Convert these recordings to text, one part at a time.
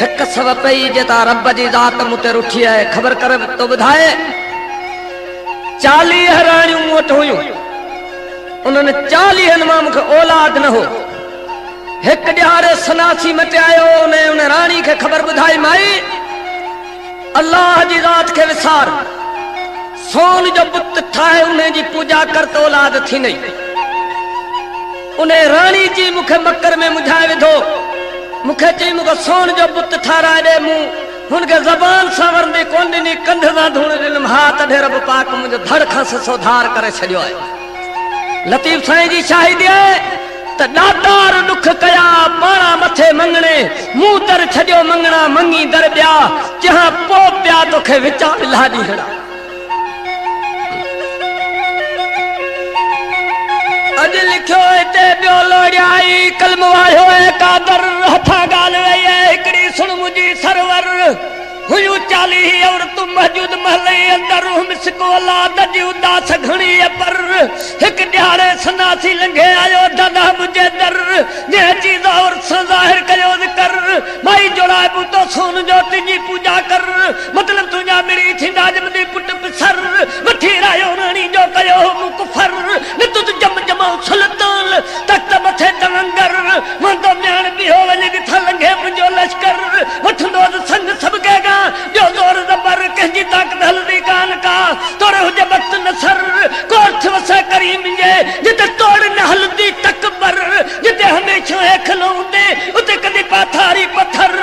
एक सब पई जेता रब जी ज़ात मुते रुठी है खबर कर तो बुधाए 40 राणियों वट हुयूं उन्होंने 40 मां मुखे औलाद न हो एक ॾियारे सनासी मटे आयो उन राणी के खबर बुधाई माई अल्लाह जी ज़ात के विसार सोन जो बुत ठाए उन्हें जी पूजा कर तो औलाद थी नहीं उन्हें रानी जी मुखे मकर में मुझाए विधो मुखे चई मुखे सोन जो बुत ठाराए दे मु उनके जबान सावरंदी कोन नी कंध ना धूण दिलम हाथ ढे रब पाक मुझे धड़ खां सोधार करे छड़ियो है लतीफ साईं जी शाहिदी है त ॾाढार दुख कया पाणा मथे मंगणे मुंह दर छड़ियो मंगणा मंगी दर ॿिया जहां पो पिया तोखे विचार लाॾी हड़ा अज लिखियो हिते ॿियो लोड़ियाई कलम वायो है कादर हथा ॻाल्हि वई है हिकिड़ी सुण मुंहिंजी सरवर हुयूं 40 औरतूं मौजूद महले अंदर मिसको औलाद जी उदास घणी पर हिक ॾियारे सनासी लंघे आयो दादा मुझे दर जे चीज और ज़ाहिर कयो कर माई जोड़ाए बूतो सोन जो तुझी पूजा कर मतलब तुझा मिड़ी थींदा जमदी पुट पिसर वठी रायो राणी जो कयो मुकफर न तुझ जम जमाओ सुल्तान तख्त मथे तंगर मन तो म्यान भी हो वने किथा लंघे मुंजो लश्कर वठंदो संग सब केगा जो जोर जबर कंजी ताकत हल्दी कान का तोरे हुजे वक्त नसर कोर्थ वसे करीम जे जिते तोड़ न हल्दी तकबर जिते हमेशा है खलोंदे उते कदी पाथारी पत्थर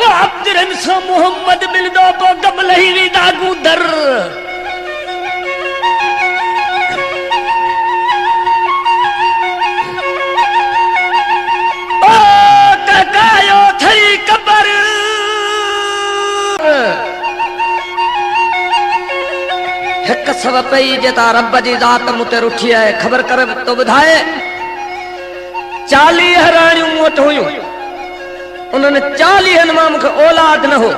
ओ अब्दुल इंसा मोहम्मद मिलदो को कबल ही वी दागू दर ओ ककायो थई कबर एक सब पई जेता रब जी ज़ात मुते रुठी है खबर कर तो बुधाए 40 राणियों वट हुयूं उन्होंने 40 मां मुखे औलाद न हो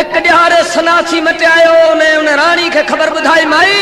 एक ॾियारे सनासी मटे आयो उन राणी के खबर बुधाई माई